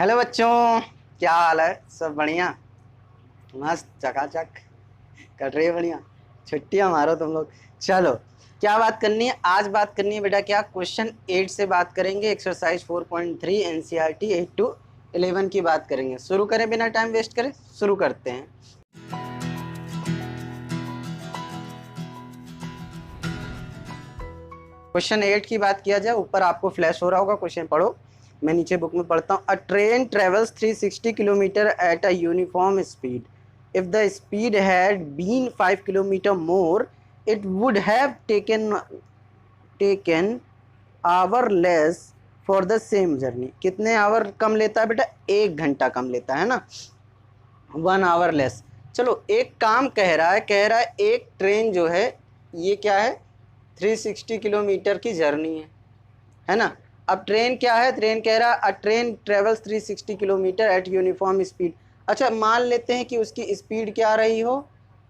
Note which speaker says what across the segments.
Speaker 1: Hello बच्चों, क्या हाल है? सब बढ़िया? मस्त चकाचक कट रही है, बढ़िया। छुट्टियां मारो तुम लोग। चलो, क्या बात करनी है आज? बात करनी है बेटा, क्या क्वेश्चन 8 से बात करेंगे। एक्सरसाइज 4.3 एनसीईआरटी 8 to 11 की बात करेंगे। शुरू करें बिना टाइम वेस्ट करे? शुरू करते हैं। क्वेश्चन 8 की बात किया जाए, ऊपर आपको फ्लैश हो रहा होगा, क्वेश्चन पढ़ो। मैं नीचे बुक में पढ़ता हूँ। A train travels 360 kilometre at a uniform speed. If the speed had been 5 kilometre more, it would have taken hour less for the same journey. कितने आवर कम लेता है बेटा? 1 घंटा कम लेता है ना, 1 आवर लेस। चलो, एक काम कह रहा है एक ट्रेन जो है, ये क्या है? 360 किलोमीटर की जर्नी है ना। अब ट्रेन क्या है? ट्रेन कह रहा है अ train travels 360 kilometre eight uniform speed. अच्छा, मान लेते हैं कि उसकी स्पीड क्या रही हो?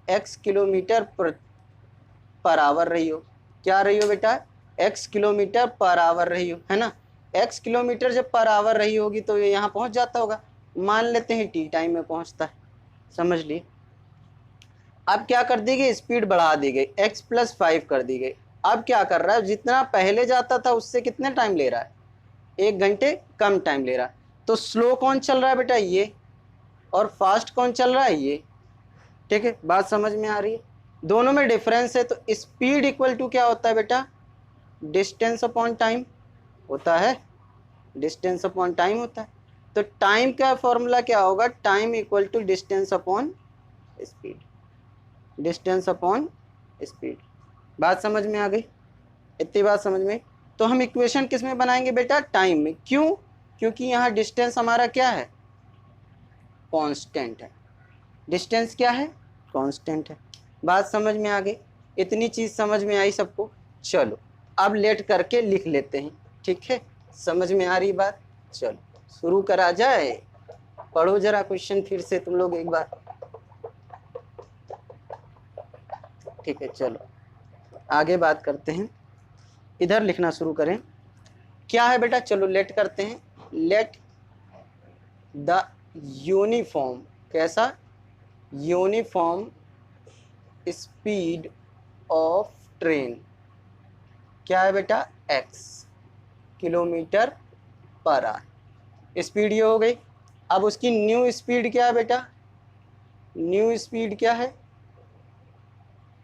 Speaker 1: x किलोमीटर पर आवर रही हो। क्या रही हो बेटा? x किलोमीटर पर आवर रही हो, है ना। x किलोमीटर जब पर आवर रही होगी तो ये यहाँ पहुँच जाता होगा। मान लेते हैं टी टाइम में पहुँचता है, समझ लिए। अब क्या कर दी गई? स्पीड बढ़ा दी गई, x+5 कर दी गई। अब क्या कर रहा है? जितना पहले जाता था उससे कितने टाइम ले रहा है? 1 घंटे कम टाइम ले रहा है। तो स्लो कौन चल रहा है बेटा? ये। और फास्ट कौन चल रहा है? ये। ठीक है, बात समझ में आ रही है? दोनों में डिफरेंस है। तो स्पीड इक्वल टू क्या होता है बेटा? डिस्टेंस अपॉन टाइम होता है। डिस्टेंस अपॉन टाइम होता है। तो टाइम का फॉर्मूला क्या होगा? Time equal to distance upon speed. Distance upon speed. बात समझ में आ गई? इतनी बात समझ में। तो हम इक्वेशन किस में बनाएंगे बेटा? टाइम में। क्यों? क्योंकि यहाँ डिस्टेंस हमारा क्या है? कांस्टेंट है। डिस्टेंस क्या है? कांस्टेंट है। बात समझ में आ गई? इतनी चीज समझ में आई सबको? चलो, अब लेट करके लिख लेते हैं। ठीक है, समझ में आ रही बात? चलो शुरू करा जाए। पढ़ो जरा क्वेश्चन फिर से तुम लोग एक बार। ठीक है, चलो आगे बात करते हैं। इधर लिखना शुरू करें। क्या है बेटा? चलो लेट करते हैं। लेट द यूनिफॉर्म, कैसा? यूनिफॉर्म स्पीड ऑफ ट्रेन क्या है बेटा? x kilometre per hour. Speed ये हो गई। अब उसकी न्यू स्पीड क्या है बेटा? न्यू स्पीड क्या है?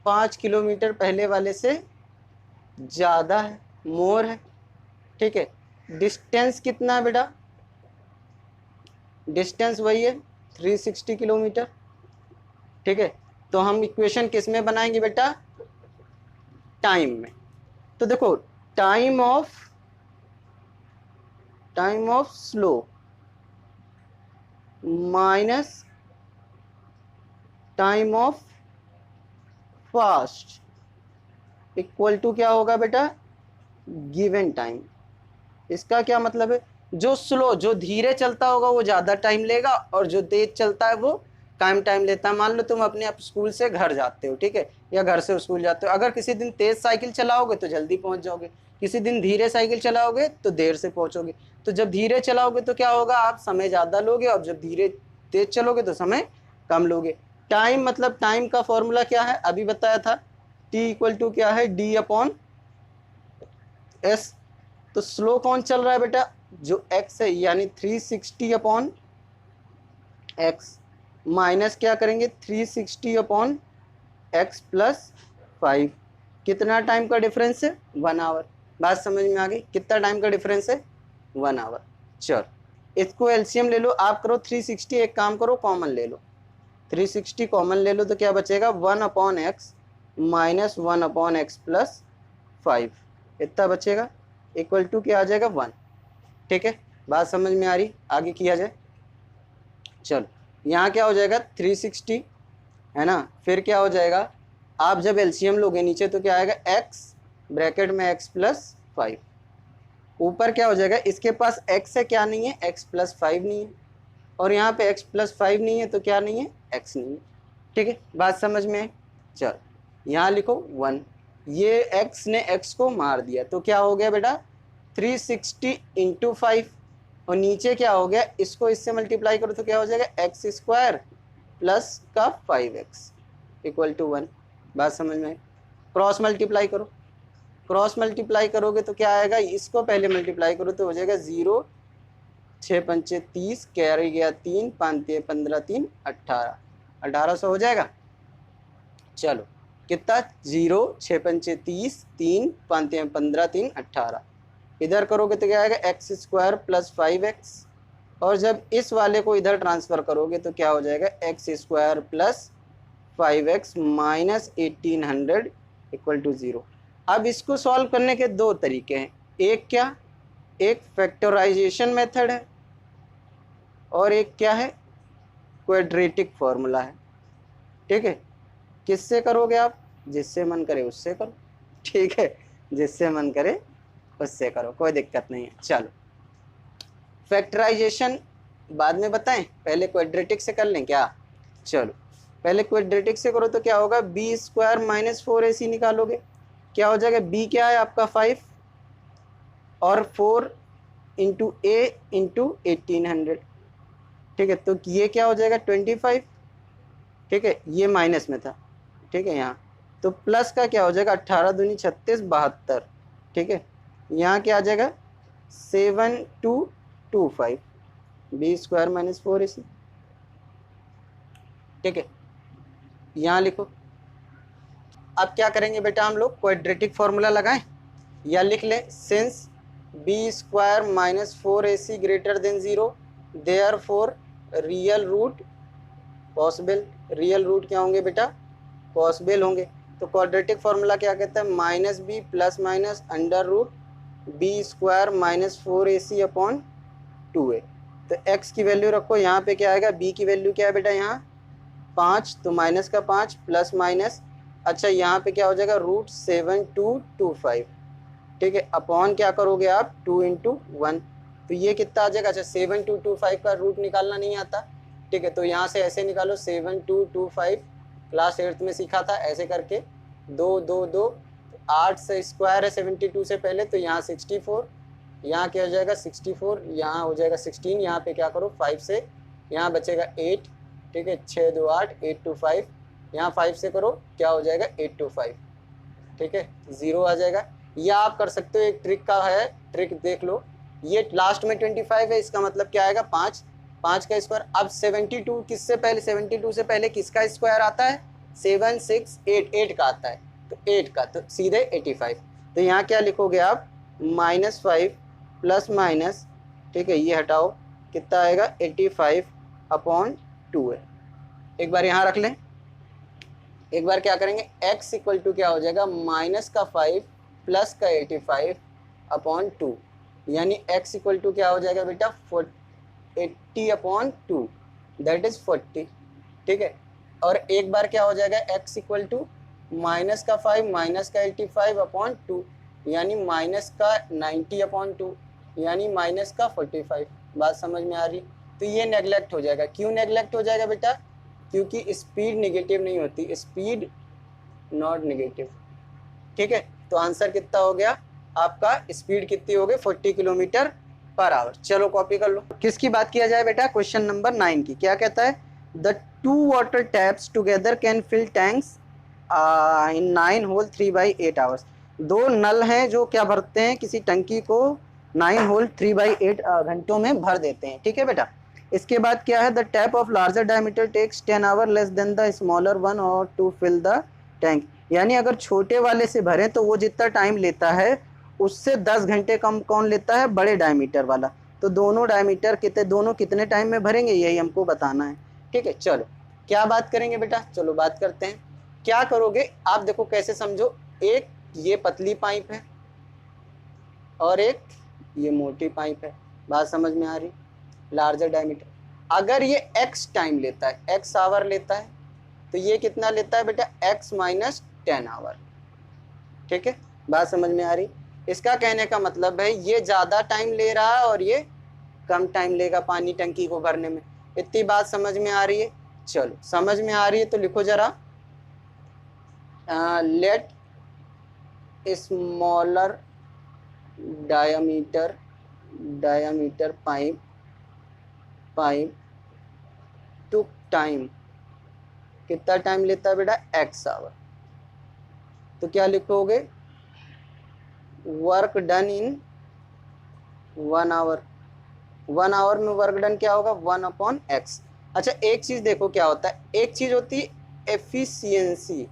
Speaker 1: 5 किलोमीटर पहले वाले से ज़्यादा है, मोर है। ठीक है, डिस्टेंस कितना है बेटा? डिस्टेंस वही है 360 किलोमीटर। ठीक है, तो हम इक्वेशन किस में बनाएंगे बेटा? टाइम में। तो देखो, time of slow minus time of fast equal to क्या होगा बेटा? Given time. इसका क्या मतलब है? जो स्लो, जो धीरे चलता होगा वो ज़्यादा टाइम लेगा, और जो तेज चलता है वो कम टाइम लेता है। मान लो तुम अपने स्कूल से घर जाते हो, ठीक है, या घर से स्कूल जाते हो। अगर किसी दिन तेज साइकिल चलाओगे तो जल्दी पहुंच जाओगे, किसी दिन धीरे साइकिल चलाओगे तो देर से पहुंचोगे। तो जब धीरे चलाओगे तो क्या होगा? आप समय ज़्यादा लोगे, और जब धीरे तेज चलोगे तो समय कम लोगे। टाइम मतलब, टाइम का फॉर्मूला क्या है? अभी बताया था, टी इक्वल टू क्या है? D upon S. तो स्लो कौन चल रहा है बेटा? जो x है, यानी 360 अपॉन एक्स, माइनस क्या करेंगे? 360 अपॉन x+5। कितना टाइम का डिफरेंस है? 1 आवर। बात समझ में आ गई? कितना टाइम का डिफरेंस है? 1 आवर। चलो, इसको एलसीएम ले लो। आप करो 360, एक काम करो कॉमन ले लो। 360 कॉमन ले लो तो क्या बचेगा? 1 upon x minus 1 upon x+5, इतना बचेगा। इक्वल टू क्या आ जाएगा? 1। ठीक है, बात समझ में आ रही? आगे किया जाए। चलो, यहाँ क्या हो जाएगा? 360 है ना। फिर क्या हो जाएगा? आप जब एलसीएम लोगे नीचे तो क्या आएगा? x ब्रैकेट में x+5। ऊपर क्या हो जाएगा? इसके पास x है, क्या नहीं है? x+5 नहीं है। और यहाँ पे x+5 नहीं है तो क्या नहीं है? x नहीं है। ठीक है, बात समझ में आई? चल, यहाँ लिखो 1। ये x ने x को मार दिया तो क्या हो गया बेटा? 360 × 5 और नीचे क्या हो गया, इसको इससे मल्टीप्लाई करो तो क्या हो जाएगा, एक्स स्क्वायर प्लस का 5x इक्वल टू 1। बात समझ में आई। क्रॉस मल्टीप्लाई करो, क्रॉस मल्टीप्लाई करोगे तो क्या आएगा, इसको पहले मल्टीप्लाई करो तो हो जाएगा 0, 6 पंचे 30, कैरी गया 3, 5 15, 3 18, 1800 हो जाएगा। चलो कितना, 0, 6 पंचे 30, 3 5 15, 3 18, इधर करोगे तो क्या आएगा, एक्स स्क्वायर प्लस 5x, और जब इस वाले को इधर ट्रांसफ़र करोगे तो क्या हो जाएगा, x square plus 5x minus 1800 equal to 0। अब इसको सॉल्व करने के दो तरीके हैं, एक क्या, एक फैक्टराइजेशन मेथड है और एक क्या है, क्वाड्रेटिक फॉर्मूला है। ठीक है, किससे करोगे आप, जिससे मन करे उससे करो। ठीक है, जिससे मन करे उससे करो, कोई दिक्कत नहीं है। चलो फैक्टराइजेशन बाद में बताएं, पहले क्वाड्रेटिक से कर लें क्या। चलो पहले क्वाड्रेटिक से करो तो क्या होगा, बी स्क्वायर माइनस 4ac निकालोगे, क्या हो जाएगा, बी क्या है आपका 5 और 4 इंटू ए इंटू 1800। ठीक है, तो ये क्या हो जाएगा 25। ठीक है, ये माइनस में था। ठीक है, यहाँ तो प्लस का क्या हो जाएगा, 18 दूनी 36 72। ठीक है, यहाँ क्या आ जाएगा 7225 बी स्क्वायर माइनस 4ac। ठीक है, यहाँ लिखो। अब क्या करेंगे बेटा, हम लोग क्वाड्रेटिक फॉर्मूला लगाएं या लिख लें, since B square minus 4ac greater than 0 there for real root possible. Real root क्या होंगे बेटा, पॉसिबल होंगे। तो क्वाड्रेटिक फॉर्मूला क्या कहता है, minus B plus minus under root B square minus 4ac upon 2a। तो x की वैल्यू रखो, यहाँ पे क्या आएगा, b की वैल्यू क्या है बेटा, यहाँ 5, तो माइनस का 5 प्लस माइनस, अच्छा यहाँ पे क्या हो जाएगा, √7225। ठीक है, अपॉन क्या करोगे आप, 2 इंटू 1, तो ये कितना आ जाएगा, अच्छा 7225 का रूट निकालना नहीं आता। ठीक है, तो यहाँ से ऐसे निकालो, 7225 क्लास 8th में सीखा था, ऐसे करके 2 2 2, 8 से स्क्वायर है 72 से पहले, तो यहाँ 64, यहाँ क्या हो जाएगा 64, यहाँ हो जाएगा 16, यहाँ पे क्या करो 5 से, यहाँ बचेगा 8। ठीक है, 6 2 8 825, यहाँ 5 से करो क्या हो जाएगा 825। ठीक है, 0 आ जाएगा। या आप कर सकते हो, एक ट्रिक का है, ट्रिक देख लो, ये लास्ट में 25 है, इसका मतलब क्या आएगा 5, 5 का स्क्वायर। अब 72 किससे पहले, 72 से पहले किसका स्क्वायर आता है, 7 6 8, 8 का आता है, तो 8 का, तो सीधे 85। तो यहाँ क्या लिखोगे आप, -5 प्लस माइनस, ठीक है ये हटाओ, कितना आएगा 85 अपॉन 2 है। एक बार यहाँ रख लें, एक बार क्या करेंगे, x इक्वल टू क्या हो जाएगा, माइनस का 5 प्लस का 85 अपॉन 2, यानी x इक्वल टू क्या हो जाएगा बेटा 80 अपॉन 2, दैट इज 40। ठीक है, और एक बार क्या हो जाएगा, x इक्वल टू माइनस का 5 माइनस का 85 अपॉन 2, यानी माइनस का 90 अपॉन 2, यानी माइनस का 45। बात समझ में आ रही। तो ये नेगलेक्ट हो जाएगा। क्यों नेगलेक्ट हो जाएगा बेटा, क्योंकि स्पीड नेगेटिव नहीं होती, स्पीड नॉट नेगेटिव। ठीक है, तो आंसर कितना हो गया आपका, स्पीड कितनी हो गई 40 किलोमीटर पर आवर। चलो कॉपी कर लो। किसकी बात किया जाए बेटा, क्वेश्चन नंबर 9 की। क्या कहता है, the 2 water taps together can fill tanks in 9 whole 3/8 hours. 2 नल हैं जो क्या भरते हैं, किसी टंकी को 9 होल 3/8 घंटों में भर देते हैं। ठीक है बेटा, इसके बाद क्या है, the tap of larger diameter takes 10 hour less than the smaller one और टू फिल द टैंक। यानी अगर छोटे वाले से भरें तो वो जितना टाइम लेता है उससे 10 घंटे कम कौन लेता है, बड़े डायमीटर वाला। तो दोनों डायमीटर कितने टाइम में भरेंगे, यही हमको बताना है। ठीक है, चलो क्या बात करेंगे बेटा, चलो बात करते हैं। क्या करोगे आप, देखो कैसे समझो, एक ये पतली पाइप है और एक ये मोटी पाइप है। बात समझ में आ रही, लार्जर डायमीटर। अगर ये x टाइम लेता है, x आवर लेता है, तो ये कितना लेता है बेटा, x माइनस 10 आवर। ठीक है, बात समझ में आ रही। इसका कहने का मतलब है ये ज़्यादा टाइम ले रहा है और ये कम टाइम लेगा पानी टंकी को भरने में। इतनी बात समझ में आ रही है। चलो समझ में आ रही है तो लिखो जरा, let smaller diameter diameter pipe took time, कितना टाइम लेता है बेटा, x आवर। तो क्या लिखोगे, work done in 1 hour. 1 hour में वर्क डन क्या होगा, 1/x। अच्छा एक चीज देखो क्या होता है, एक चीज होती है एफिशिएंसी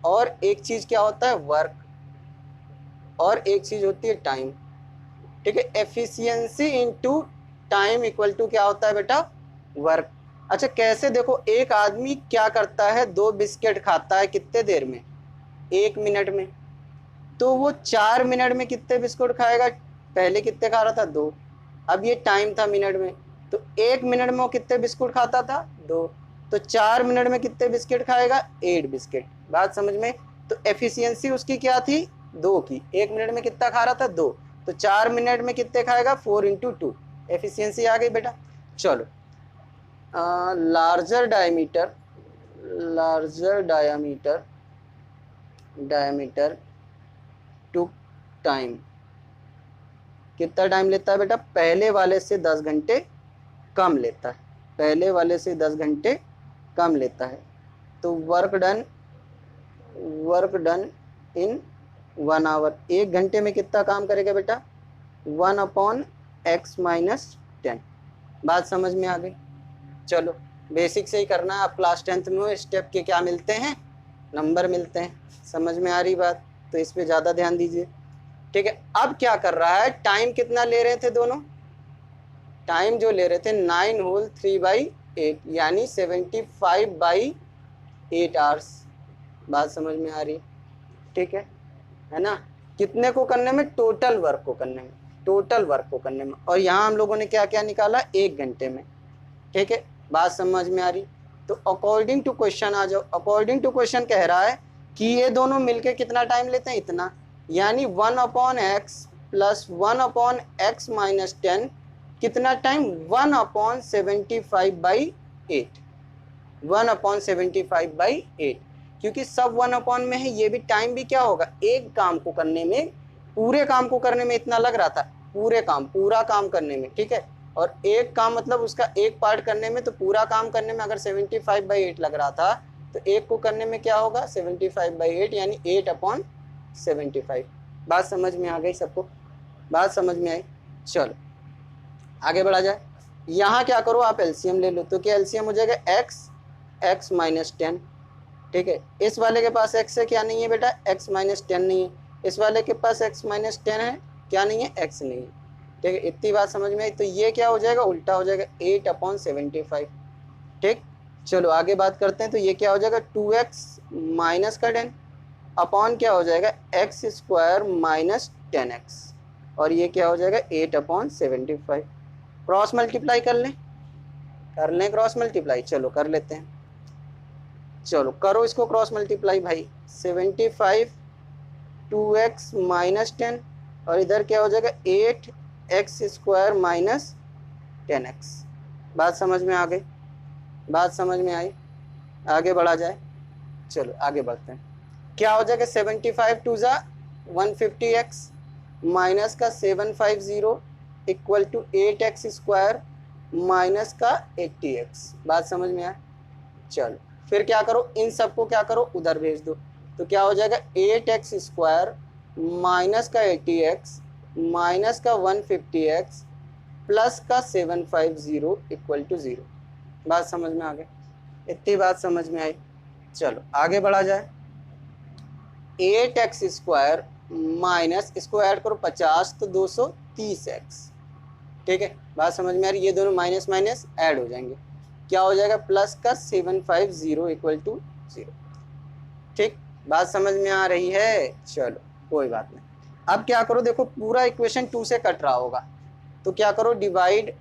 Speaker 1: और एक चीज क्या होता है, वर्क, और एक चीज होती है टाइम। ठीक है, efficiency into time equal to क्या होता है बेटा, वर्क। अच्छा कैसे, देखो एक आदमी क्या करता है, 2 बिस्किट खाता है कितने देर में, 1 मिनट में। तो वो 4 मिनट में कितने बिस्कुट खाएगा, पहले कितने खा रहा था, 2। अब ये टाइम था मिनट में, तो 1 मिनट में वो कितने बिस्कुट खाता था, 2। तो 4 मिनट में कितने बिस्किट खाएगा, 8 बिस्किट। बात समझ में। तो एफिशिएंसी उसकी क्या थी, 2 की। 1 मिनट में कितना खा रहा था, 2। तो 4 मिनट में कितने खाएगा, 4 × 2, एफिशिएंसी आ गई बेटा। चलो लार्जर डायामीटर टू टाइम, कितना टाइम लेता है बेटा, पहले वाले से 10 घंटे कम लेता है, पहले वाले से 10 घंटे कम लेता है। तो वर्क डन इन 1 आवर, 1 घंटे में कितना काम करेगा बेटा, 1/x - 10। बात समझ में आ गई। चलो बेसिक से ही करना है, आप क्लास 10th में हो, स्टेप के क्या मिलते हैं, नंबर मिलते हैं। समझ में आ रही बात, तो इस पे ज़्यादा ध्यान दीजिए। ठीक है, अब क्या कर रहा है, टाइम कितना ले रहे थे दोनों, टाइम जो ले रहे थे 9 होल 3/8 यानी 75/8 आवर्स। बात समझ में आ रही, ठीक है ना। कितने को करने में, टोटल वर्क को करने में, टोटल वर्क को करने में। और यहाँ हम लोगों ने क्या क्या निकाला, 1 घंटे में। ठीक है, बात समझ में आ रही। तो अकॉर्डिंग टू क्वेश्चन आ जाओ। अकॉर्डिंग टू क्वेश्चन कह रहा है कि ये दोनों मिलके कितना टाइम लेते हैं, इतना, यानी 1/x + 1/x - 10 कितना टाइम, 1/75/8, 1/75/8। क्योंकि सब 1 में है, ये भी टाइम भी क्या होगा, एक काम को करने में, पूरे काम को करने में इतना लग रहा था, पूरा काम करने में। ठीक है, और एक काम मतलब उसका एक पार्ट करने में, तो पूरा काम करने में अगर 75/8 लग रहा था, तो एक को करने में क्या होगा, 75/8 यानी 8/75। बात समझ में आ गई सबको, बात समझ में आई। चलो आगे बढ़ा जाए। यहाँ क्या करो, आप एलसीएम ले लो, तो क्या एलसीएम हो जाएगा, x - 10। ठीक है, इस वाले के पास x है, क्या नहीं है बेटा, x - 10 नहीं है। इस वाले के पास x - 10 है, क्या नहीं है, x नहीं है। ठीक है, इतनी बात समझ में आई। तो ये क्या हो जाएगा, उल्टा हो जाएगा, 8/75। ठीक, चलो आगे बात करते हैं। तो ये क्या हो जाएगा, 2x - 10 अपॉन क्या हो जाएगा, x² - 10x, और ये क्या हो जाएगा, 8/75। क्रॉस मल्टीप्लाई कर लें, क्रॉस मल्टीप्लाई, चलो कर लेते हैं। चलो करो इसको क्रॉस मल्टीप्लाई भाई, 75 2x - 10 और इधर क्या हो जाएगा, 8x² - 10x। बात समझ में आ गई, बात समझ में आई। आगे बढ़ा जाए, चलो आगे बढ़ते हैं। क्या हो जाएगा, 75 2 ज़ा 150x माइनस का 750 इक्वल टू 8x² माइनस का 80x। बात समझ में आए। चलो फिर क्या करो, इन सबको क्या करो, उधर भेज दो। तो क्या हो जाएगा, 8x² माइनस का 80x माइनस का 150x प्लस का 750 इक्वल टू 0। बात समझ में आ गई, इतनी बात समझ में आई। चलो आगे बढ़ा जाए। 8x² माइनस, इसको ऐड करो 50 तो 230x। ठीक है, बात समझ में आ रही। ये दोनों माइनस माइनस ऐड हो जाएंगे, क्या हो जाएगा, प्लस का 750 इक्वल टू 0। ठीक, बात समझ में आ रही है। चलो कोई बात नहीं। अब क्या करो, देखो पूरा इक्वेशन 2 से कट रहा होगा, तो क्या करो, डिवाइड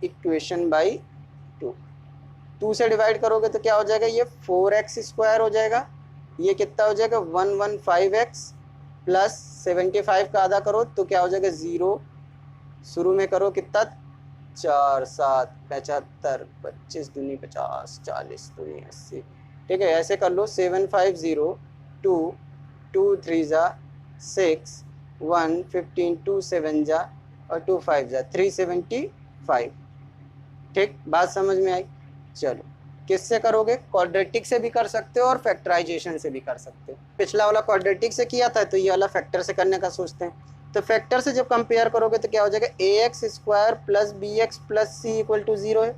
Speaker 1: इक्वेशन बाई 2। 2 से डिवाइड करोगे तो क्या हो जाएगा, ये 4x² हो जाएगा। ये कितना हो जाएगा, 115x प्लस 75 का आधा करो तो क्या हो जाएगा, 0। शुरू में करो कितना, 4 7 75 25 दूनी 50 40 दूनी 80। ठीक है, ऐसे कर लो, 750 2 2 3 ज़ा 6 1 15 2 7 जा और 2 5 जा 375। ठीक, बात समझ में आई। चलो किससे करोगे, क्वाड्रेटिक से भी कर सकते हो और फैक्टराइजेशन से भी कर सकते हो। पिछला वाला क्वाड्रेटिक से किया था तो ये वाला फैक्टर से करने का सोचते हैं। तो फैक्टर से जब कंपेयर करोगे तो क्या हो जाएगा, a x square plus b x plus c equal to 0 है।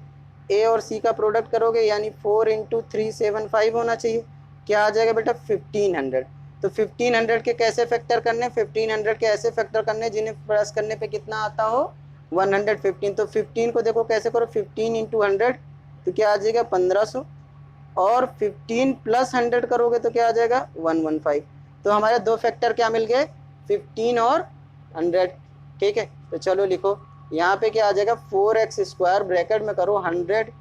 Speaker 1: ए और सी का प्रोडक्ट करोगे यानी 4 इंटू 375 होना चाहिए। क्या आ जाएगा बेटा 1500। तो 1500 के कैसे फैक्टर करने, 1500 के ऐसे फैक्टर करने जिन्हें प्लस करने पे कितना आता हो 115। तो 15 को देखो कैसे करो, 15 इंटू 100 तो क्या आ जाएगा 1500 और 15 प्लस 100 करोगे तो क्या आ जाएगा 115। तो हमारे दो फैक्टर क्या मिल गए 15 और 100। ठीक है, तो चलो लिखो यहाँ पे क्या आ जाएगा 4x स्क्वायर ब्रैकेट में करो 100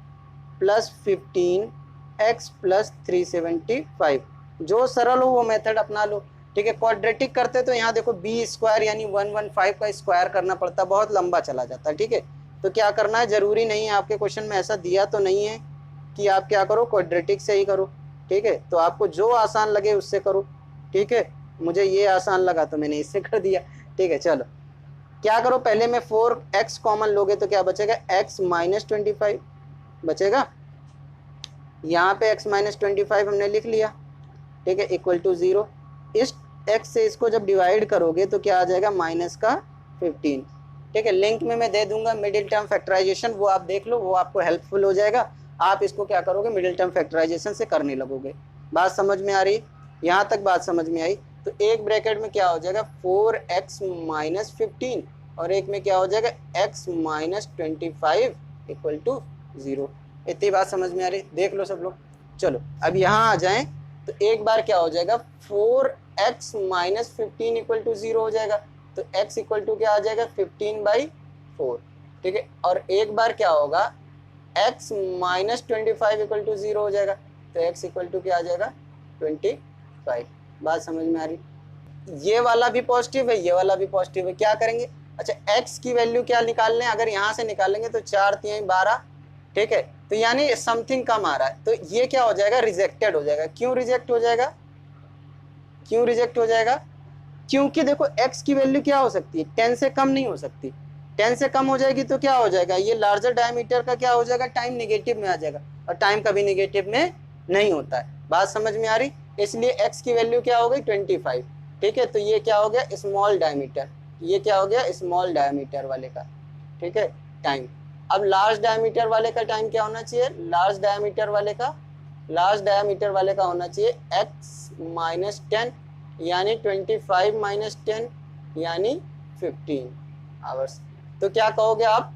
Speaker 1: प्लस 15x प्लस 375। जो सरल हो वो मेथड अपना लो। ठीक है, क्वाड्रेटिक करते तो यहाँ देखो बी स्क्वायर यानी 115 का स्क्वायर करना पड़ता, बहुत लंबा चला जाता। ठीक है, तो क्या करना है, जरूरी नहीं है, आपके क्वेश्चन में ऐसा दिया तो नहीं है कि आप क्या करो क्वाड्रेटिक से ही करो। ठीक है, तो आपको जो आसान लगे उससे करो। ठीक है, मुझे ये आसान लगा तो मैंने इससे कर दिया। ठीक है, चलो क्या करो, पहले में 4x कॉमन लोगे तो क्या बचेगा x माइनस 25 बचेगा। यहाँ पे x माइनस 25 हमने लिख लिया। ठीक है, इक्वल टू 0। इस x से इसको जब डिवाइड करोगे तो क्या आ जाएगा माइनस का 15। ठीक है, लिंक में मैं दे दूंगा मिडिल टर्म फैक्टराइजेशन, वो आप देख लो, वो आपको हेल्पफुल हो जाएगा। आप इसको क्या करोगे मिडिल टर्म फैक्टराइजेशन से करने लगोगे। बात समझ में आ रही, यहाँ तक बात समझ में आई। तो एक ब्रैकेट में क्या हो जाएगा 4x माइनस 15 और एक में क्या हो जाएगा x माइनस 25 इक्वल टू 0। इतनी बात समझ में आ रही, देख लो सब लोग। चलो अब यहाँ आ जाएं तो एक बार क्या हो जाएगा 4x माइनस 15 इक्वल टू 0 हो जाएगा। तो x इक्वल टू क्या आ जाएगा 15/4। ठीक है, और एक बार क्या होगा x माइनस 25 इक्वल टू 0 हो जाएगा। तो x इक्वल टू क्या आ जाएगा 25। बात समझ में आ रही, ये वाला भी पॉजिटिव है, ये वाला भी पॉजिटिव है। क्या करेंगे, अच्छा x की वैल्यू क्या निकालने, अगर यहाँ से निकालेंगे तो 4 3 12। ठीक है, तो यानी समथिंग कम आ रहा है, तो ये क्या हो जाएगा रिजेक्टेड हो जाएगा। क्यों रिजेक्ट हो जाएगा, क्यों रिजेक्ट हो जाएगा, क्योंकि देखो x की वैल्यू क्या हो सकती है 10 से कम नहीं हो सकती। 10 से कम हो जाएगी तो क्या हो जाएगा, ये लार्जर डायमीटर का क्या हो जाएगा टाइम नेगेटिव में आ जाएगा, और टाइम कभी नेगेटिव में नहीं होता है। बात समझ में आ रही, इसलिए x की वैल्यू क्या हो गई 25। ठीक है, तो ये क्या हो गया स्मॉल डायमीटर, ये क्या हो गया स्मॉल डायमीटर वाले का। ठीक है, टाइम। अब लार्ज डायमीटर वाले का टाइम क्या होना चाहिए, लार्ज डायमीटर वाले का होना चाहिए x माइनस 10 यानी 25 माइनस 10 यानी 15 आवर्स। तो क्या कहोगे आप,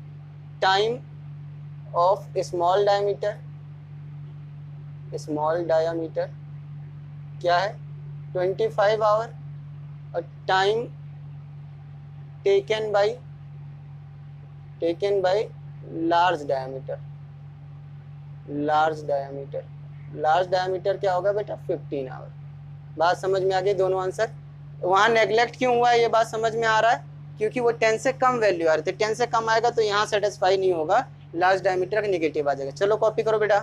Speaker 1: टाइम ऑफ स्मॉल डायमीटर क्या है 25 आवर, और time taken by large diameter क्या होगा बेटा 15 आवर। बात समझ में आ गई, दोनों आंसर। वहाँ नेग्लेक्ट क्यों हुआ है ये बात समझ में आ रहा है, क्योंकि वो 10 से कम वैल्यू आ रही थी, 10 से कम आएगा तो यहाँ सेटिस्फाई नहीं होगा, लार्ज डायमीटर का नेगेटिव आ जाएगा। चलो कॉपी करो बेटा।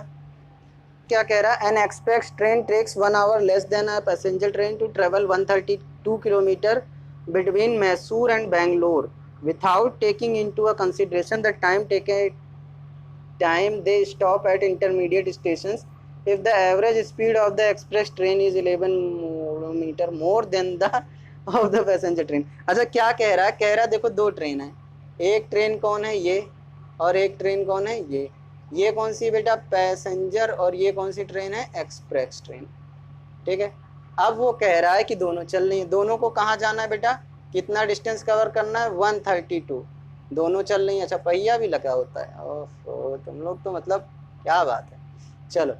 Speaker 1: क्या कह रहा है, an express train takes 1 hour less than a passenger train to travel 132 kilometre between Mysore and Bangalore without taking into a consideration the time they stop at intermediate stations. If the average speed of the express train is 11 kilometer more than the of the passenger train। अच्छा क्या कह रहा है, कह रहा है देखो दो ट्रेन है, एक ट्रेन कौन है ये और एक ट्रेन कौन है ये कौन सी बेटा पैसेंजर, और ये कौन सी ट्रेन है एक्सप्रेस ट्रेन। ठीक है, अब वो कह रहा है कि दोनों चल रही है, दोनों को कहाँ जाना है बेटा, कितना डिस्टेंस कवर करना है 132, दोनों चल रही है। अच्छा पहिया भी लगा होता है, ओह तुम लोग तो मतलब क्या बात है। चलो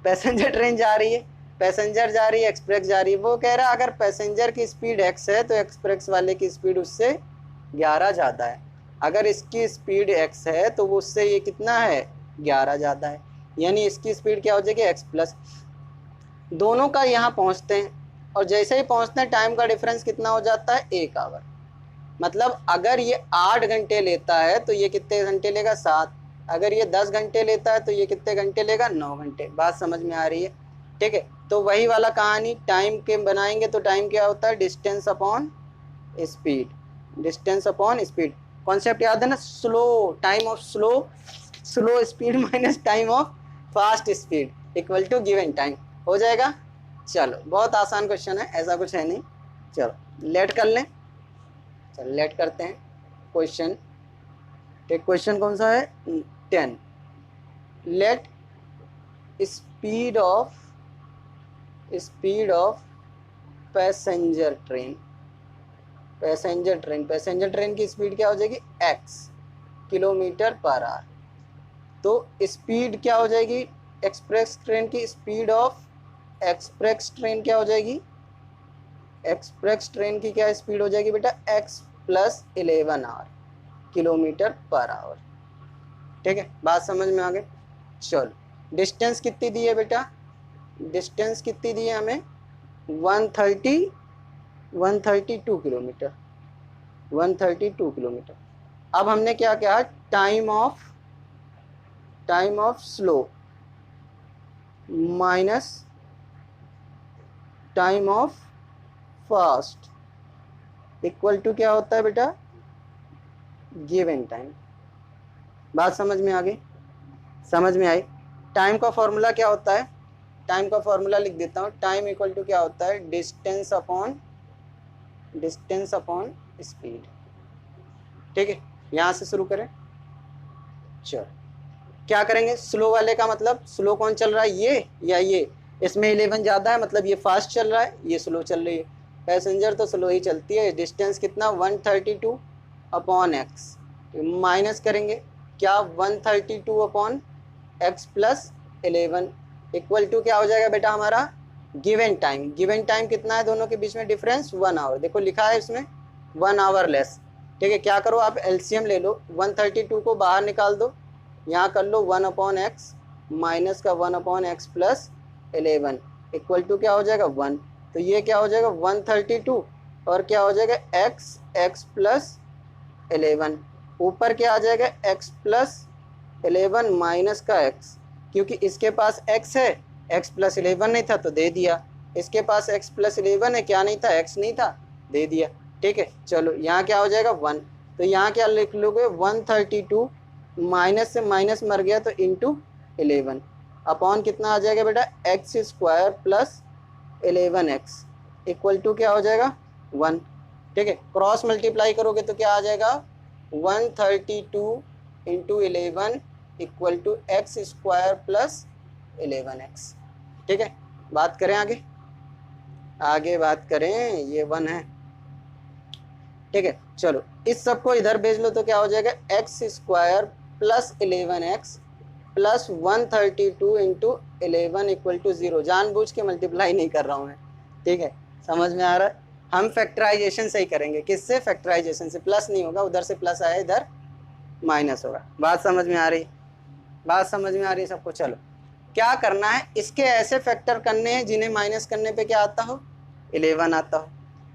Speaker 1: पैसेंजर ट्रेन जा रही है, पैसेंजर जा रही है, एक्सप्रेस जा रही है। वो कह रहा है अगर पैसेंजर की स्पीड x है तो एक्सप्रेस वाले की स्पीड उससे 11 ज़्यादा है, अगर इसकी स्पीड x है तो वो उससे ये कितना है 11 ज़्यादा है, यानी इसकी स्पीड क्या हो जाएगी x प्लस। दोनों का यहाँ पहुँचते हैं और जैसे ही पहुँचते हैं टाइम का डिफरेंस कितना हो जाता है 1 आवर। मतलब अगर ये 8 घंटे लेता है तो ये कितने घंटे लेगा 7, अगर ये 10 घंटे लेता है तो ये कितने घंटे लेगा 9 घंटे। बात समझ में आ रही है। ठीक है, तो वही वाला कहानी टाइम के बनाएंगे तो टाइम क्या होता है distance upon speed, distance upon speed. Concept याद है ना, slow time of slow speed minus time of fast speed equal to given time. हो जाएगा। चलो बहुत आसान क्वेश्चन है, ऐसा कुछ है नहीं। चलो लेट कर लें, चलो लेट करते हैं क्वेश्चन। ठीक, क्वेश्चन कौन सा है? 10। Let speed of passenger train, passenger train की स्पीड क्या हो जाएगी? x kilometre per hour. तो स्पीड क्या हो जाएगी? एक्सप्रेस ट्रेन की स्पीड ऑफ एक्सप्रेस ट्रेन क्या हो जाएगी? एक्सप्रेस ट्रेन की क्या स्पीड हो जाएगी बेटा? x plus 11 our kilometre per hour. ठीक है, बात समझ में आ गई। चलो डिस्टेंस कितनी दी है बेटा? डिस्टेंस कितनी दी है हमें? 132 किलोमीटर, 132 किलोमीटर। अब हमने क्या किया? Time of slow minus time of fast equal to क्या होता है बेटा? Given time. बात समझ में आ गई? समझ में आई? टाइम का फॉर्मूला क्या होता है? टाइम का फॉर्मूला लिख देता हूँ। टाइम इक्वल टू क्या होता है? Distance upon speed. ठीक है, यहाँ से शुरू करें। चलो क्या करेंगे? स्लो वाले का मतलब स्लो कौन चल रहा है? ये या ये? इसमें 11 ज़्यादा है, मतलब ये फास्ट चल रहा है, ये स्लो चल रही है। पैसेंजर तो स्लो ही चलती है। डिस्टेंस कितना? 132 अपॉन एक्स। माइनस करेंगे क्या? 132 upon x plus 11 equal to क्या हो जाएगा बेटा हमारा? Given time. गिवन टाइम कितना है दोनों के बीच में डिफरेंस? 1 आवर। देखो लिखा है इसमें 1 आवर लेस। ठीक है, क्या करो आप? एलसीएम ले लो, 132 को बाहर निकाल दो, यहाँ कर लो 1 अपॉन एक्स माइनस का 1 upon x plus 11 equal to क्या हो जाएगा? 1। तो ये क्या हो जाएगा? 132 और क्या हो जाएगा? X plus 11। ऊपर क्या आ जाएगा? एक्स प्लस 11 माइनस का एक्स, क्योंकि इसके पास x है, x प्लस 11 नहीं था तो दे दिया। इसके पास x प्लस 11 है, क्या नहीं था? x नहीं था, दे दिया। ठीक है, चलो यहाँ क्या हो जाएगा? 1। तो यहाँ क्या लिख लोगे? 132 माइनस से माइनस मर गया तो इंटू 11 अपॉन कितना आ जाएगा बेटा? X square plus 11x equal to क्या हो जाएगा? 1। ठीक है, क्रॉस मल्टीप्लाई करोगे तो क्या आ जाएगा? 132 into 11 equal to x square plus 11x। ठीक है, बात करें आगे बात करें। ये 1 है। ठीक है, चलो इस सबको इधर भेज लो तो क्या हो जाएगा? X square plus 11x plus 132 into 11 equal to 0। जानबूझ के मल्टीप्लाई नहीं कर रहा हूँ मैं। ठीक है, समझ में आ रहा है? हम फैक्टराइजेशन से ही करेंगे। किससे? फैक्टराइजेशन से। प्लस नहीं होगा, उधर से प्लस आया, इधर माइनस होगा। बात समझ में आ रही? बात समझ में आ रही है सबको? चलो क्या करना है? इसके ऐसे फैक्टर करने हैं जिन्हें माइनस करने पे क्या आता हो? 11 आता हो।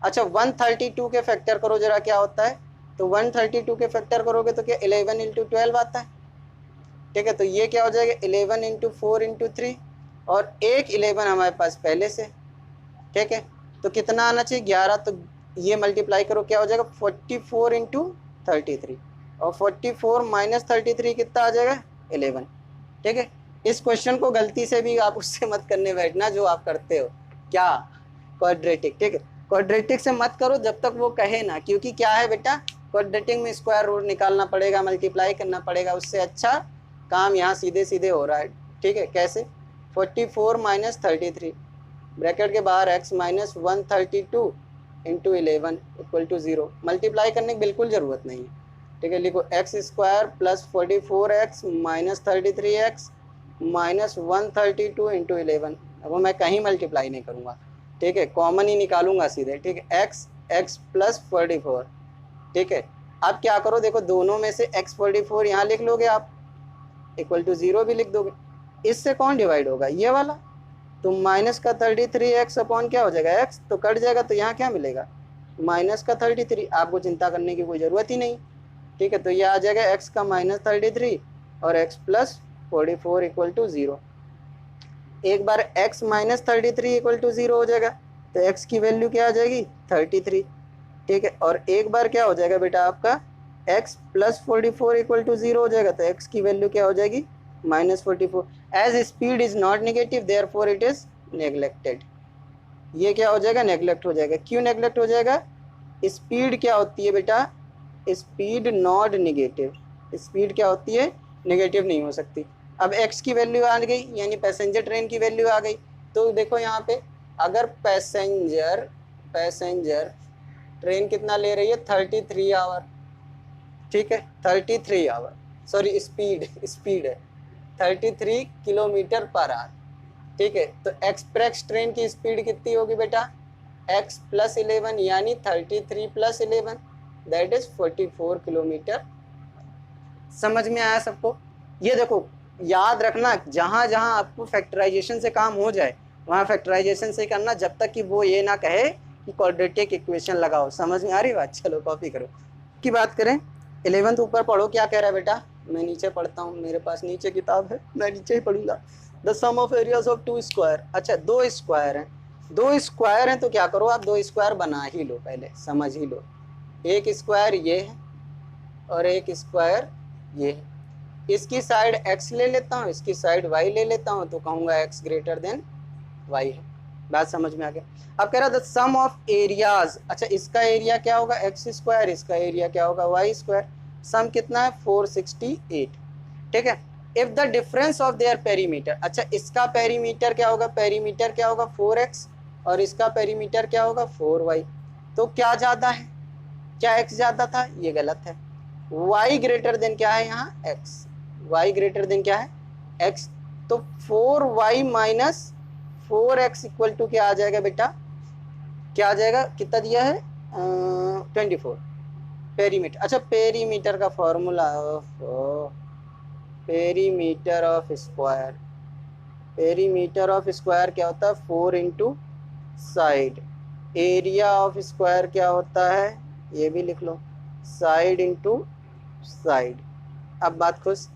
Speaker 1: अच्छा 132 के फैक्टर करो जरा, क्या होता है? तो 132 के फैक्टर करोगे तो क्या 11 इंटू 12 आता है। ठीक है, तो ये क्या हो जाएगा? 11 इंटू 4 इंटू 3 और एक 11 हमारे पास पहले से। ठीक है, तो कितना आना चाहिए? 11। तो ये मल्टीप्लाई करो, क्या हो जाएगा? 44 इंटू 33 और 44 माइनस 33 कितना आ जाएगा? 11। ठीक है, इस क्वेश्चन को गलती से भी आप उससे मत करने बैठना जो आप करते हो, क्या? क्वाड्रेटिक। ठीक है, क्वाड्रेटिक से मत करो जब तक वो कहे ना, क्योंकि क्या है बेटा? क्वाड्रेटिक में स्क्वायर रूट निकालना पड़ेगा, मल्टीप्लाई करना पड़ेगा। उससे अच्छा काम यहाँ सीधे सीधे हो रहा है। ठीक है, कैसे? 44 माइनस 33 ब्रैकेट के बाहर x minus 132 into 11 equal to 0। Multiply करने की बिल्कुल ज़रूरत नहीं है। ठीक है, लिखो x square plus 44x minus 33x minus 132 into 11। अब मैं कहीं मल्टीप्लाई नहीं करूँगा। ठीक है, कॉमन ही निकालूंगा सीधे। ठीक है, x प्लस 44। ठीक है, अब क्या करो? देखो दोनों में से x 44 यहाँ लिख लोगे आप, इक्वल टू 0 भी लिख दोगे। इससे कौन डिवाइड होगा? ये वाला। तो माइनस का 33x अपॉन क्या हो जाएगा? x तो कट जाएगा, तो यहाँ क्या मिलेगा? माइनस का 33। आपको चिंता करने की कोई ज़रूरत ही नहीं। ठीक है, तो ये आ जाएगा x का माइनस 33 और x प्लस 44 इक्वल टू 0। एक बार x माइनस 33 इक्वल टू 0 हो जाएगा तो x की वैल्यू क्या आ जाएगी? 33। ठीक है, और एक बार क्या हो जाएगा बेटा आपका x प्लस 44 इक्वल टू 0 हो जाएगा, तो x की वैल्यू क्या हो जाएगी -44। As speed is not negative therefore it is neglected. ये क्या हो जाएगा, नेग्लेक्ट हो जाएगा। क्यों नेग्लेक्ट हो जाएगा, स्पीड क्या होती है बेटा, स्पीड नॉट नेगेटिव, स्पीड क्या होती है, नेगेटिव नहीं हो सकती। अब x की वैल्यू आ गई, यानी पैसेंजर ट्रेन की वैल्यू आ गई। तो देखो यहाँ पे अगर पैसेंजर ट्रेन कितना ले रही है 33 आवर, ठीक है 33 आवर, सॉरी स्पीड है 33 किलोमीटर पर आवर, ठीक है। तो एक्सप्रेस ट्रेन की स्पीड कितनी होगी बेटा, x प्लस 11 यानी 33 प्लस 11 दैट इज 44 किलोमीटर। समझ में आया सबको। ये देखो याद रखना, जहाँ जहाँ आपको फैक्टराइजेशन से काम हो जाए वहाँ फैक्टराइजेशन से करना, जब तक कि वो ये ना कहे कि क्वाड्रेटिक इक्वेशन लगाओ। समझ में आ रही बात, चलो कॉपी करो। की बात करें 11th ऊपर पढ़ो, क्या कह रहा है बेटा, मैं नीचे पढ़ता हूँ, मेरे पास नीचे किताब है, मैं नीचे ही पढ़ूंगा। The sum of areas of 2 square, अच्छा 2 स्क्वायर हैं, 2 स्क्वायर हैं तो क्या करो आप 2 स्क्वायर बना ही लो, पहले समझ ही लो। एक स्क्वायर ये है और एक स्क्वायर ये है, इसकी साइड x ले लेता हूँ, इसकी साइड y ले लेता हूँ, तो कहूँगा x ग्रेटर देन y है। बात समझ में आ गया। अब कह रहा था सम ऑफ एरियाज, अच्छा इसका एरिया क्या होगा x स्क्वायर, इसका एरिया क्या होगा y स्क्वायर, सम कितना है 468, ठीक है। If the difference of their perimeter, अच्छा इसका पेरीमीटर क्या होगा, पेरीमीटर क्या होगा 4x और इसका पेरीमीटर क्या होगा 4y, तो क्या ज़्यादा है, क्या x ज़्यादा था, ये गलत है। y ग्रेटर देन क्या है यहाँ x, y ग्रेटर देन क्या है x, तो 4y minus 4x equal to क्या आ जाएगा बेटा, क्या आ जाएगा, कितना दिया है 24 पेरीमीटर। अच्छा पेरीमीटर का formula, perimeter of square, perimeter of square क्या होता है 4 into side, area of square क्या होता है, ये भी लिख लो, साइड इंटू साइड। अब बात खुश,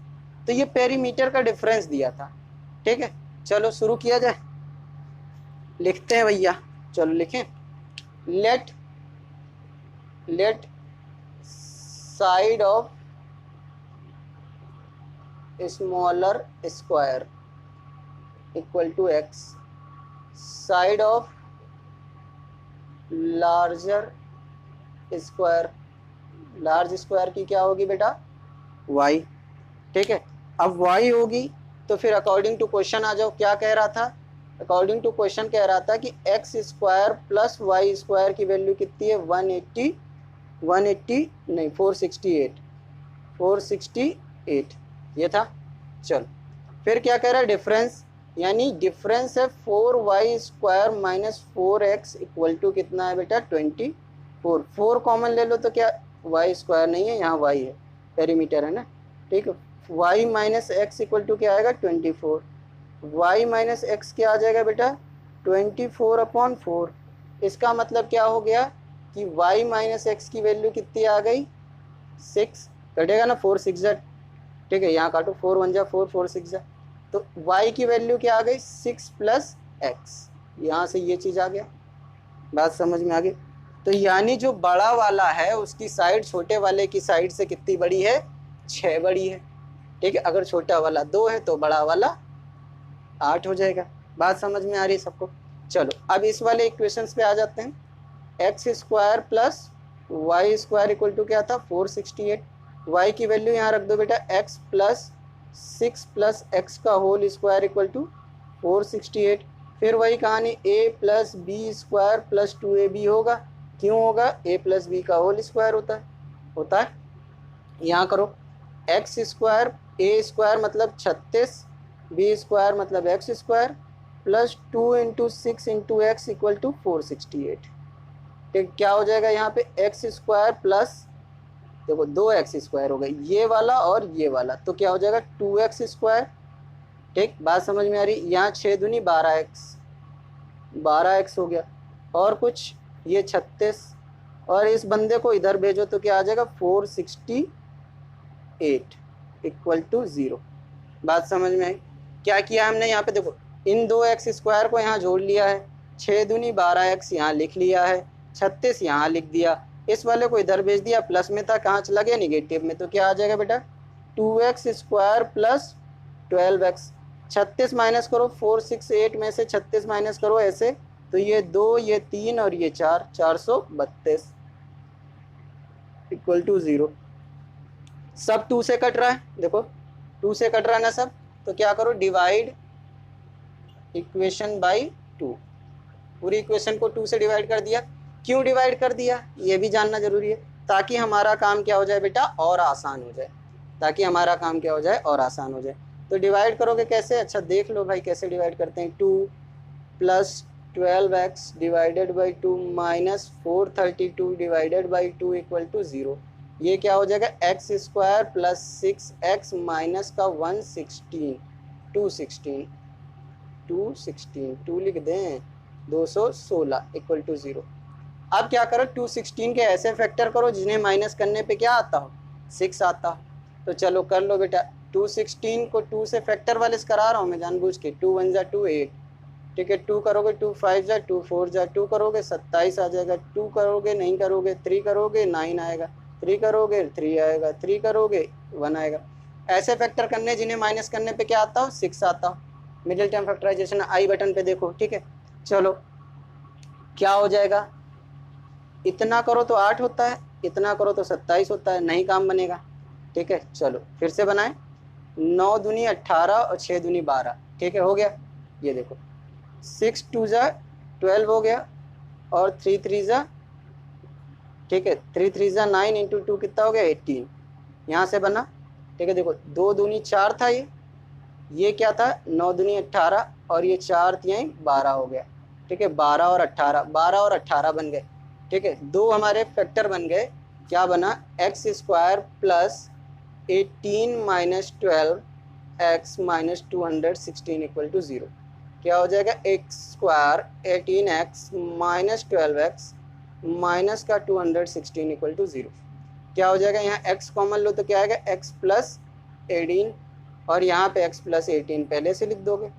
Speaker 1: तो ये पेरीमीटर का डिफरेंस दिया था, ठीक है। चलो शुरू किया जाए, लिखते हैं भैया, चलो लिखें। Let side of smaller square equal to x, side of larger square, large square की क्या होगी बेटा y, ठीक है। अब y होगी तो फिर अकॉर्डिंग टू क्वेश्चन आ जाओ, क्या कह रहा था, अकॉर्डिंग टू क्वेश्चन कह रहा था कि x square plus y square की वैल्यू कितनी है 180 नहीं 468 ये था। चल फिर क्या कह रहा है, डिफरेंस, यानी डिफरेंस है 4y square minus 4x equal to कितना है बेटा 24, 4 कॉमन ले लो तो क्या y स्क्वायर नहीं है, यहाँ y है, पेरीमीटर है ना, ठीक है। y minus x equal to क्या आएगा 24, y माइनस एक्स क्या आ जाएगा बेटा 24/4। इसका मतलब क्या हो गया कि y माइनस एक्स की वैल्यू कितनी आ गई 6, कटेगा ना 4 6 जा, ठीक है, यहाँ काटो 4 1 जा 4 4 6 जा, तो y की वैल्यू क्या आ गई 6 प्लस एक्स, यहाँ से ये चीज़ आ गया। बात समझ में आ गई। तो यानी जो बड़ा वाला है उसकी साइड छोटे वाले की साइड से कितनी बड़ी है 6 बड़ी है, ठीक है। अगर छोटा वाला 2 है तो बड़ा वाला 8 हो जाएगा। बात समझ में आ रही है सबको। चलो अब इस वाले इक्वेशंस पे आ जाते हैं। X square plus y square equal to क्या था 468, वाई की वैल्यू यहाँ रख दो बेटा x प्लस 6 प्लस एक्स का होल स्क्वायर इक्वल टू 468। फिर वही कहानी a plus b square plus 2ab होगा, क्यों होगा a प्लस बी का होल स्क्वायर होता है। यहाँ करो एक्स स्क्वायर a स्क्वायर मतलब 36, बी स्क्वायर मतलब x square plus 2 into 6 into x equal to 468, ठीक। क्या हो जाएगा यहाँ पे एक्स स्क्वायर प्लस देखो 2x स्क्वायर हो गई ये वाला और ये वाला, तो क्या हो जाएगा 2x स्क्वायर, ठीक। बात समझ में आ रही। यहाँ 6 दूनी 12x हो गया, और कुछ ये 36, और इस बंदे को इधर भेजो तो क्या आ जाएगा 468 इक्वल टू 0। बात समझ में आई। क्या किया हमने यहाँ पे देखो इन 2x स्क्वायर को यहाँ जोड़ लिया है, 6 दूनी 12x यहाँ लिख लिया है, 36 यहाँ लिख दिया, इस वाले को इधर भेज दिया, प्लस में था, कहाँ चला गया, निगेटिव में, तो क्या आ जाएगा बेटा 2x square plus 12x। 36 minus करो, 4 6 8 में से 36 माइनस करो ऐसे, तो ये 2 ये 3 और ये 4, 432 इक्वल टू 0। सब 2 से कट रहा है, देखो 2 से कट रहा है ना सब, तो क्या करो डिवाइड इक्वेशन बाई 2। पूरी इक्वेशन को 2 से डिवाइड कर दिया। क्यों डिवाइड कर दिया ये भी जानना जरूरी है, ताकि हमारा काम क्या हो जाए बेटा, और आसान हो जाए, ताकि हमारा काम क्या हो जाए, और आसान हो जाए। तो डिवाइड करोगे कैसे, अच्छा देख लो भाई कैसे डिवाइड करते हैं। 2 plus 12x divided by 2 minus 432 divided by 2 equal to 0। ये क्या हो जाएगा, x square plus 6x minus का 116, 216 2 लिख दें, 216 इक्वल टू 0। अब क्या करो, 216 के ऐसे फैक्टर करो जिन्हें माइनस करने पे क्या आता हो, 6 आता हो। तो चलो कर लो बेटा, 216 को 2 से फैक्टर वाले करा रहा हूँ मैं जानबूझ के, 2 1 जा 2 8, ठीक है, 2 करोगे 2 5 जा 2 4 जा 2 करोगे 27 आ जाएगा, 2 करोगे नहीं करोगे 3 करोगे 9 आएगा, 3 करोगे 3 आएगा, 3 करोगे 1 आएगा। ऐसे फैक्टर करने जिन्हें माइनस करने पे क्या आता हो, 6 आता हो। मिडिल टर्म फैक्टराइजेशन आई बटन पे देखो, ठीक है। चलो क्या हो जाएगा, इतना करो तो 8 होता है, इतना करो तो 27 होता है, नहीं काम बनेगा, ठीक है। चलो फिर से बनाएं, 9 दूनी 18 और 6 दूनी 12, ठीक है, हो गया। ये देखो 6 2 जा 12 हो गया, और 3 3 जा, ठीक है, 3 3 जा 9 इंटू 2 कितना हो गया, 18, यहाँ से बना, ठीक है। देखो 2 दूनी 4 था, ये क्या था, 9 दूनी 18 और ये 4 3 12 हो गया, ठीक है। 12 और 18, 12 और 18 बन गए, ठीक है। दो हमारे फैक्टर बन गए, क्या बना, x square plus 18 minus 12 x minus 216 equal to 0। क्या हो जाएगा, x square 18x minus 12x minus का 216 इक्वल टू 0। क्या हो जाएगा, यहाँ x कॉमन लो तो क्या आएगा, x प्लस 18, और यहाँ पे x प्लस 18 पहले से लिख दोगे,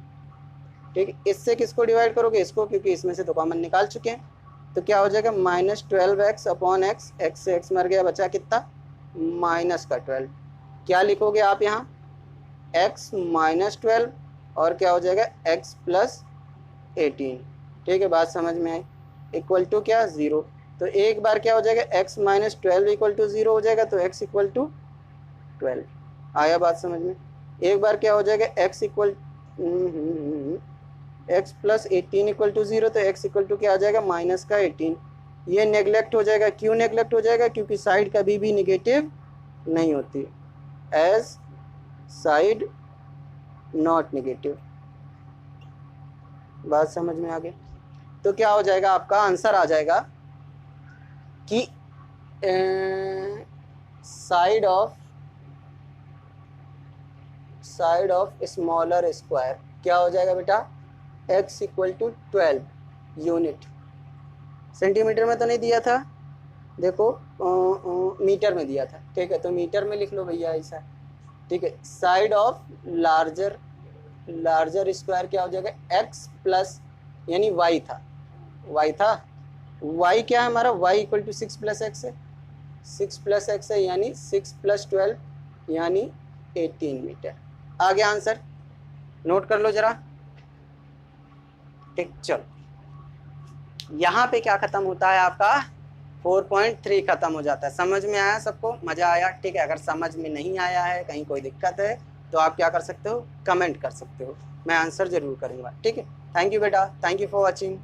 Speaker 1: ठीक। इससे किसको डिवाइड करोगे, इसको, क्योंकि इसमें से तो कॉमन निकाल चुके हैं। तो क्या हो जाएगा, minus 12x upon x, x से x मर गया, बचा कितना, माइनस का 12। क्या लिखोगे आप यहाँ, x माइनस 12, और क्या हो जाएगा, x प्लस 18, ठीक है, बात समझ में आई, इक्वल टू क्या, 0। तो एक बार क्या हो जाएगा, x माइनस 12 इक्वल टू 0 हो जाएगा, तो x इक्वल टू 12, आया बात समझ में। एक बार क्या हो जाएगा, x equal x plus 18 equal to 0, तो x इक्वल टू क्या आ जाएगा, माइनस का 18। ये नेग्लेक्ट हो जाएगा, क्यों नेग्लेक्ट हो जाएगा, क्योंकि साइड कभी भी निगेटिव नहीं होती, एज साइड नॉट नेगेटिव। बात समझ में आ गई। तो क्या हो जाएगा, आपका आंसर आ जाएगा कि साइड ऑफ स्मॉलर स्क्वायर क्या हो जाएगा बेटा, x equal to 12 unit. Centimetre में तो नहीं दिया था, देखो मीटर में दिया था, ठीक है, तो मीटर में लिख लो भैया ऐसा, ठीक है। साइड ऑफ लार्जर स्क्वायर क्या हो जाएगा, x प्लस, यानी y था, y क्या है हमारा, y equal to 6 plus x है, 6 प्लस एक्स है, यानी 6 प्लस 12 यानी 18 मीटर। आ गया आंसर, नोट कर लो जरा, ठीक। चलो यहाँ पे क्या खत्म होता है आपका, 4.3 खत्म हो जाता है। समझ में आया सबको, मज़ा आया, ठीक है। अगर समझ में नहीं आया है, कहीं कोई दिक्कत है, तो आप क्या कर सकते हो, कमेंट कर सकते हो, मैं आंसर ज़रूर करूँगा, ठीक है। थैंक यू बेटा, थैंक यू फॉर वॉचिंग।